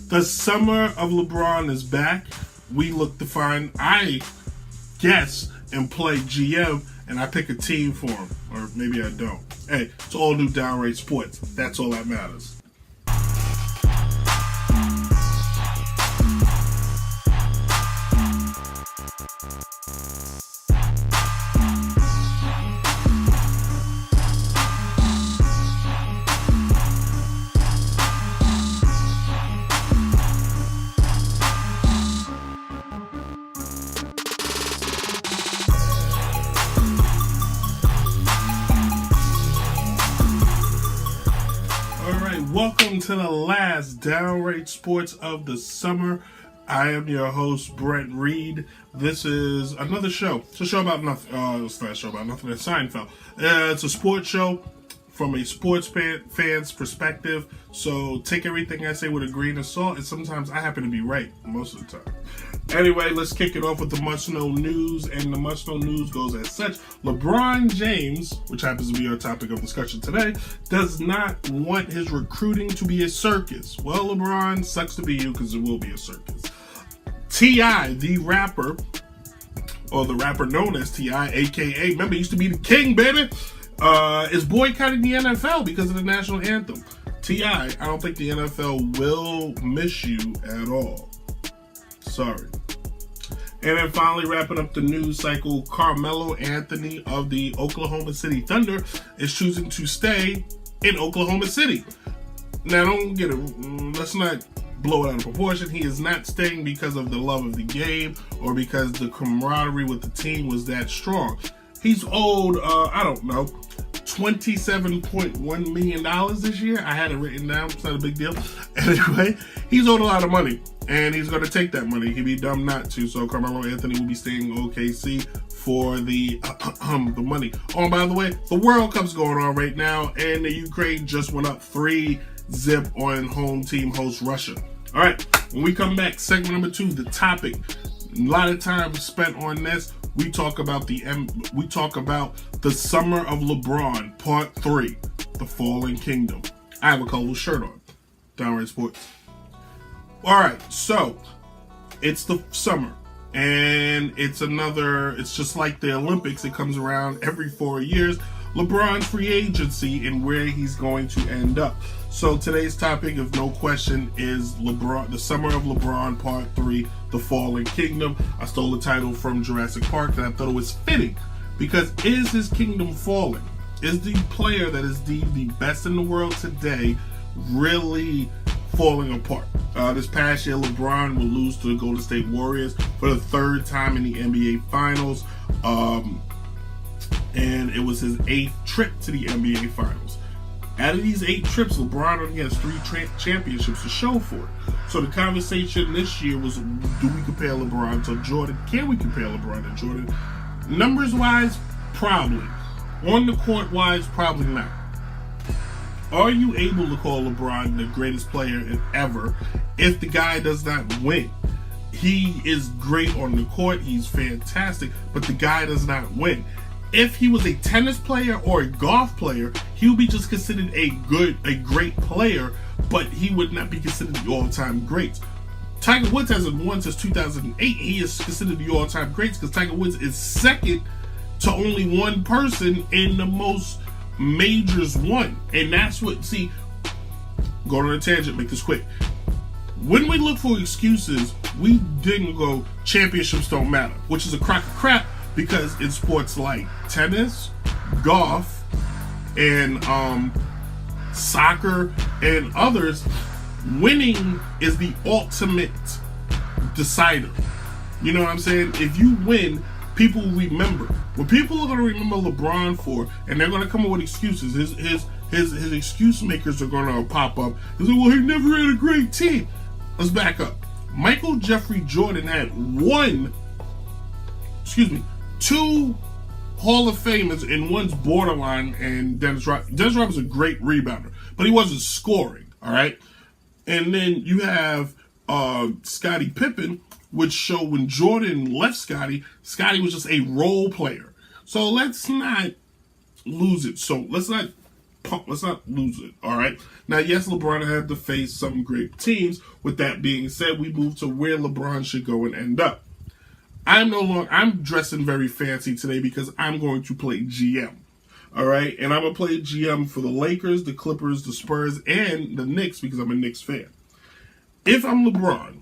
The summer of LeBron is back. We look to find, I guess, and play GM, and I pick a team for him. Or maybe I don't. Hey, it's all new Downright Sports. That's all that matters. Welcome to the last Downright Sports of the summer. I am your host, Brent Reed. This is another show. It's a show about nothing. It's not a show about nothing. It's Seinfeld. It's a sports show from a sports fan's perspective. So take everything I say with a grain of salt. And sometimes I happen to be right most of the time. Anyway, let's kick it off with the must-know news. And the must-know news goes as such. LeBron James, which happens to be our topic of discussion today, does not want his recruiting to be a circus. Well, LeBron, sucks to be you because it will be a circus. T.I., the rapper, or the rapper known as T.I., a.k.a., remember, he used to be the king, baby, is boycotting the NFL because of the national anthem. T.I., I don't think the NFL will miss you at all. Sorry. And then finally wrapping up the news cycle, Carmelo Anthony of the Oklahoma City Thunder is choosing to stay in Oklahoma City. Now, don't get it, let's not blow it out of proportion. He is not staying because of the love of the game or because the camaraderie with the team was that strong. He's owed, $27.1 million this year. I had it written down. It's not a big deal. Anyway, he's owed a lot of money, and he's going to take that money. He'd be dumb not to. So Carmelo Anthony will be staying in OKC for the money. Oh, by the way, the World Cup's going on right now, and the Ukraine just went up 3-0 on home team host Russia. All right, when we come back, segment number 2, the topic. A lot of time spent on this. We talk about the summer of LeBron, part 3, the fallen kingdom. I have a colorful shirt on. Downright Sports. All right, so it's the summer, and it's just like the Olympics. It comes around every 4 years. LeBron's free agency and where he's going to end up. So today's topic, of no question, is LeBron, the summer of LeBron, part 3, the fallen kingdom. I stole the title from Jurassic Park, and I thought it was fitting because is his kingdom falling? Is the player that is the best in the world today really falling apart? This past year, LeBron will lose to the Golden State Warriors for the 3rd time in the NBA Finals. And it was his 8th trip to the NBA Finals. Out of these 8 trips, LeBron only has 3 championships to show for it. So the conversation this year was, do we compare LeBron to Jordan? Can we compare LeBron to Jordan? Numbers-wise, probably. On the court-wise, probably not. Are you able to call LeBron the greatest player ever if the guy does not win? He is great on the court. He's fantastic, but the guy does not win. If he was a tennis player or a golf player, he would be just considered a great player, but he would not be considered the all-time greats. Tiger Woods hasn't won since 2008. He is considered the all-time greats because Tiger Woods is second to only one person in the most majors won. And that's what, going on a tangent, make this quick. When we look for excuses, we didn't go championships don't matter, which is a crock of crap. Because in sports like tennis, golf, and soccer, and others, winning is the ultimate decider. You know what I'm saying? If you win, people remember. What people are going to remember LeBron for, and they're going to come up with excuses. His excuse makers are going to pop up and say, well, he never had a great team. Let's back up. Michael Jeffrey Jordan had 2 Hall of Famers, and one's borderline, and Dennis Rodman. Dennis Rodman's a great rebounder, but he wasn't scoring, all right? And then you have Scottie Pippen, which showed when Jordan left Scottie was just a role player. So let's not lose it. So let's not let's not lose it. All right. Now, yes, LeBron had to face some great teams. With that being said, we move to where LeBron should go and end up. I'm dressing very fancy today because I'm going to play GM. All right, and I'm gonna play GM for the Lakers, the Clippers, the Spurs, and the Knicks because I'm a Knicks fan. If I'm LeBron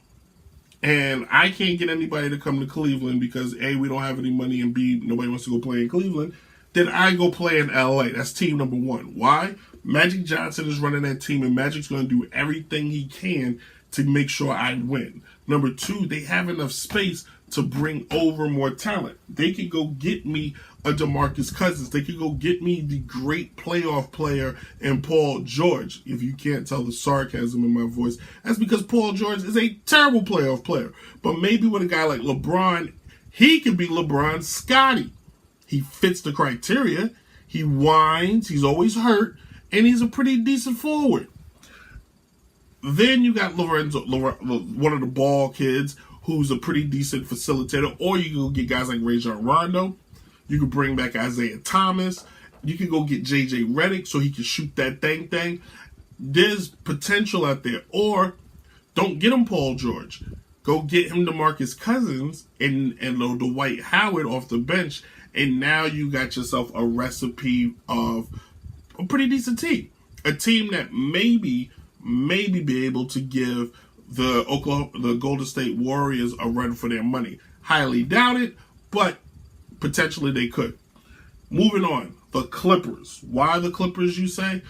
and I can't get anybody to come to Cleveland because A, we don't have any money, and B, nobody wants to go play in Cleveland, then I go play in LA. That's team number one. Why? Magic Johnson is running that team, and Magic's going to do everything he can to make sure I win. Number two, they have enough space to bring over more talent. They could go get me a DeMarcus Cousins. They could go get me the great playoff player in Paul George. If you can't tell the sarcasm in my voice, that's because Paul George is a terrible playoff player. But maybe with a guy like LeBron, he could be LeBron's Scotty. He fits the criteria. He whines. He's always hurt. And he's a pretty decent forward. Then you got Lorenzo, one of the ball kids, who's a pretty decent facilitator. Or you can go get guys like Rajon Rondo. You can bring back Isaiah Thomas. You can go get J.J. Redick so he can shoot that thing. There's potential out there. Or don't get him Paul George. Go get him DeMarcus Cousins and the Dwight Howard off the bench. And now you got yourself a recipe of a pretty decent team. A team that maybe be able to give the Golden State Warriors a run for their money. Highly doubt it, but potentially they could. Moving on, the Clippers. Why the Clippers, you say?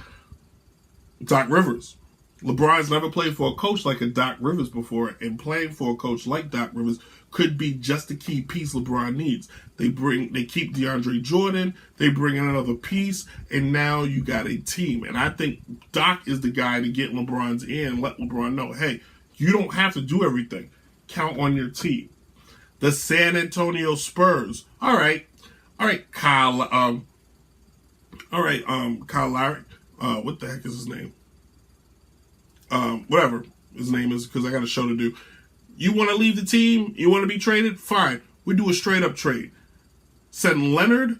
Doc Rivers. LeBron's never played for a coach like a Doc Rivers before, and playing for a coach like Doc Rivers could be just the key piece LeBron needs. They keep DeAndre Jordan, they bring in another piece, and now you got a team. And I think Doc is the guy to get LeBron's ear and let LeBron know, hey, you don't have to do everything. Count on your team. The San Antonio Spurs. All right, Kyle. Kyle Lowry. What the heck is his name? Whatever his name is, because I got a show to do. You want to leave the team? You want to be traded? Fine. We do a straight up trade. Send Leonard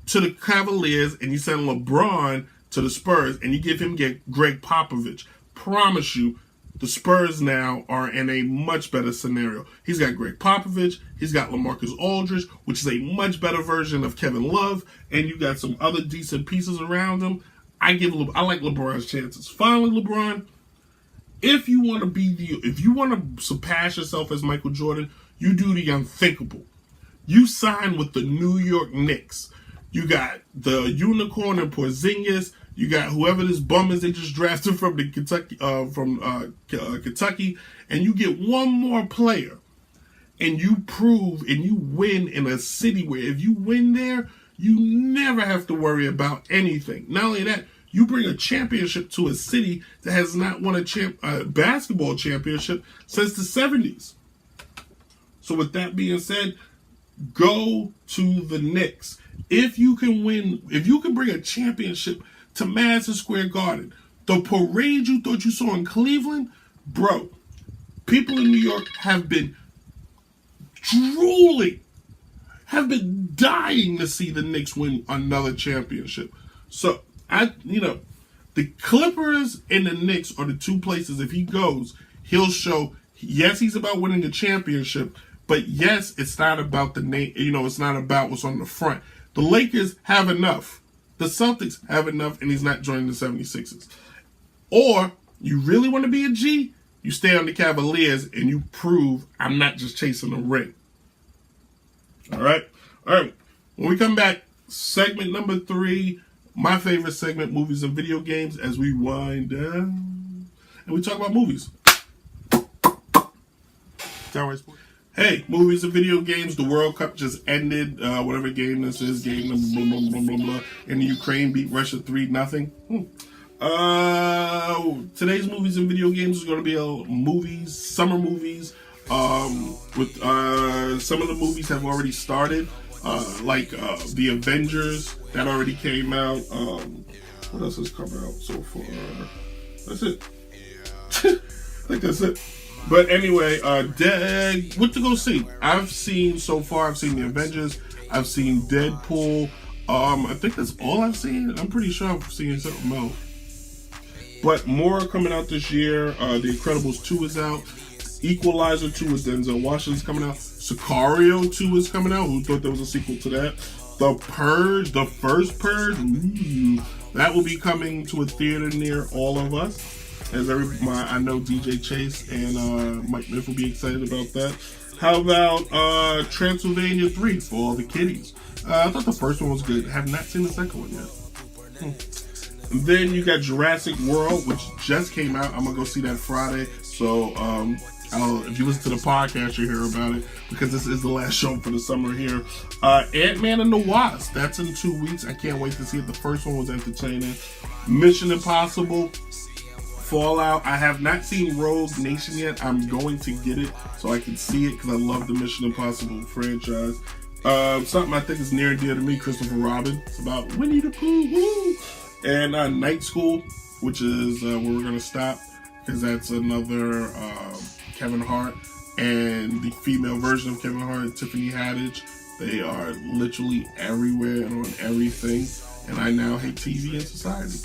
to the Cavaliers, and you send LeBron to the Spurs, and you give him Greg Popovich. Promise you, the Spurs now are in a much better scenario. He's got Greg Popovich. He's got LaMarcus Aldridge, which is a much better version of Kevin Love, and you got some other decent pieces around him. I like LeBron's chances. Finally, LeBron, if you want to surpass yourself as Michael Jordan, you do the unthinkable. You sign with the New York Knicks. You got the unicorn and Porzingis. You got whoever this bum is they just drafted from the Kentucky, and you get one more player, and you prove and you win in a city where if you win there, you never have to worry about anything. Not only that, you bring a championship to a city that has not won a basketball championship since the 70s. So with that being said, go to the Knicks. If you can bring a championship to Madison Square Garden, the parade you thought you saw in Cleveland, bro, people in New York have been drooling, have been dying to see the Knicks win another championship. So, the Clippers and the Knicks are the two places, if he goes, he'll show, yes, he's about winning a championship, but yes, it's not about the name, it's not about what's on the front. The Lakers have enough. The Celtics have enough, and he's not joining the 76ers. Or, you really want to be a G, you stay on the Cavaliers, and you prove I'm not just chasing a ring. All right? When we come back, segment number 3, my favorite segment, movies and video games, as we wind down. And we talk about movies. Hey, movies and video games. The World Cup just ended. Whatever game this is, game blah, blah, blah, blah, blah. And the Ukraine beat Russia 3-0. Today's movies and video games is going to be summer movies. With some of the movies have already started. Like The Avengers, that already came out. What else has come out so far? That's it. I think that's it. But anyway, what to go see? I've seen The Avengers. I've seen Deadpool. I think that's all I've seen. I'm pretty sure I've seen something else. But more are coming out this year. The Incredibles 2 is out. Equalizer 2 with Denzel Washington's coming out. Sicario 2 is coming out. Who thought there was a sequel to that? The Purge, the first Purge, that will be coming to a theater near all of us. As I know DJ Chase and Mike Miff will be excited about that. How about Transylvania 3 for all the kiddies? I thought the first one was good. I have not seen the second one yet. And then you got Jurassic World, which just came out. I'm gonna go see that Friday. So if you listen to the podcast, you hear about it because this is the last show for the summer here. Ant-Man and the Wasp. That's in 2 weeks. I can't wait to see it. The first one was entertaining. Mission Impossible. Fallout. I have not seen Rogue Nation yet. I'm going to get it so I can see it because I love the Mission Impossible franchise. Something I think is near and dear to me, Christopher Robin. It's about Winnie the Pooh. Woo! And Night School, which is where we're going to stop because that's another Kevin Hart and the female version of Kevin Hart, Tiffany Haddish. They are literally everywhere and on everything. And I now hate TV and society.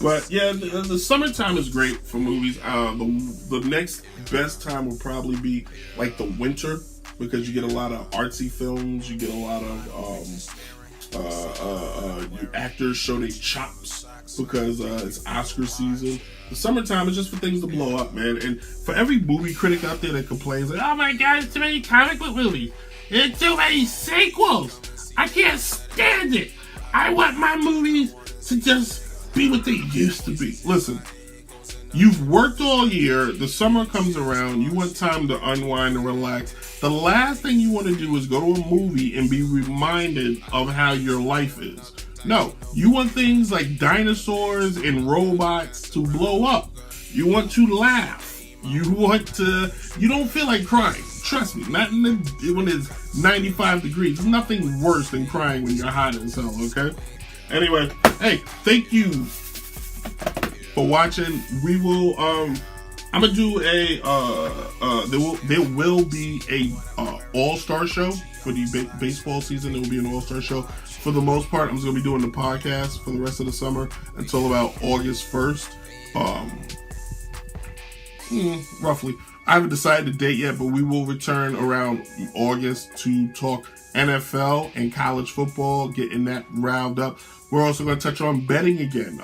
But yeah, the summertime is great for movies. The next best time will probably be like the winter because you get a lot of artsy films. You get a lot of your actors show their chops because it's Oscar season. The summertime is just for things to blow up, man. And for every movie critic out there that complains, like, oh my God, it's too many comic book movies. It's too many sequels. I can't stand it. I want my movies to just be what they used to be. Listen, you've worked all year. The summer comes around. You want time to unwind and relax. The last thing you want to do is go to a movie and be reminded of how your life is. No, you want things like dinosaurs and robots to blow up. You want to laugh. You don't feel like crying. Trust me, not when it's 95 degrees. There's nothing worse than crying when you're hot as hell, okay? Anyway, hey, thank you for watching. We will, I'm gonna do there will be a all-star show for the baseball season. There will be an all-star show. For the most part, I'm just gonna be doing the podcast for the rest of the summer until about August 1st. Roughly. I haven't decided the date yet, but we will return around August to talk NFL and college football, getting that riled up. We're also going to touch on betting again.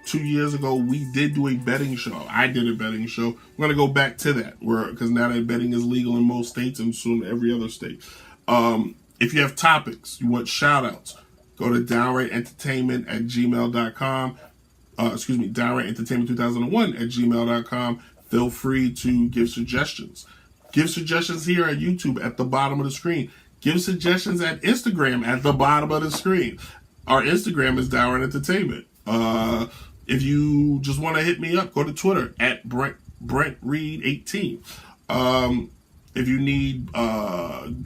2 years ago, we did do a betting show. I did a betting show. We're going to go back to that because now that betting is legal in most states and soon every other state. If you have topics, you want shout-outs, go to downrightentertainment@gmail.com. downrightentertainment2001@gmail.com. Feel free to give suggestions. Give suggestions here at YouTube at the bottom of the screen. Give suggestions at Instagram at the bottom of the screen. Our Instagram is Downright Entertainment. If you just want to hit me up, go to Twitter at BrentReed18. If you need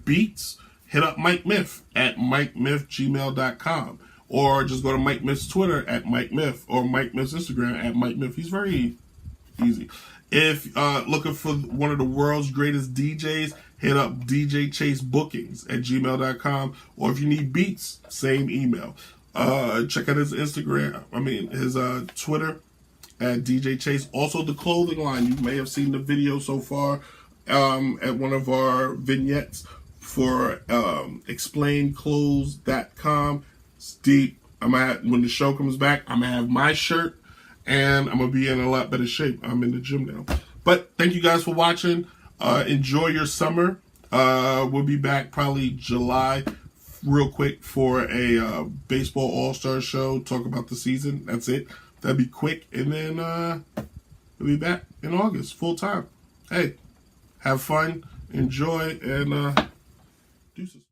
beats, hit up Mike Miff at MikeMiff@gmail.com. Or just go to Mike Miff's Twitter at Mike Miff or Mike Miff's Instagram at Mike Miff. He's very easy. If looking for one of the world's greatest DJs, hit up djchasebookings@gmail.com. Or if you need beats, same email. Check out his Instagram. His Twitter at DJ Chase. Also the clothing line. You may have seen the video so far at one of our vignettes for explainclothes.com. It's deep. When the show comes back, I'm gonna have my shirt. And I'm going to be in a lot better shape. I'm in the gym now. But thank you guys for watching. Enjoy your summer. We'll be back probably July real quick for a baseball all-star show. Talk about the season. That's it. That'll be quick. And then we'll be back in August full time. Hey, have fun. Enjoy. And deuces.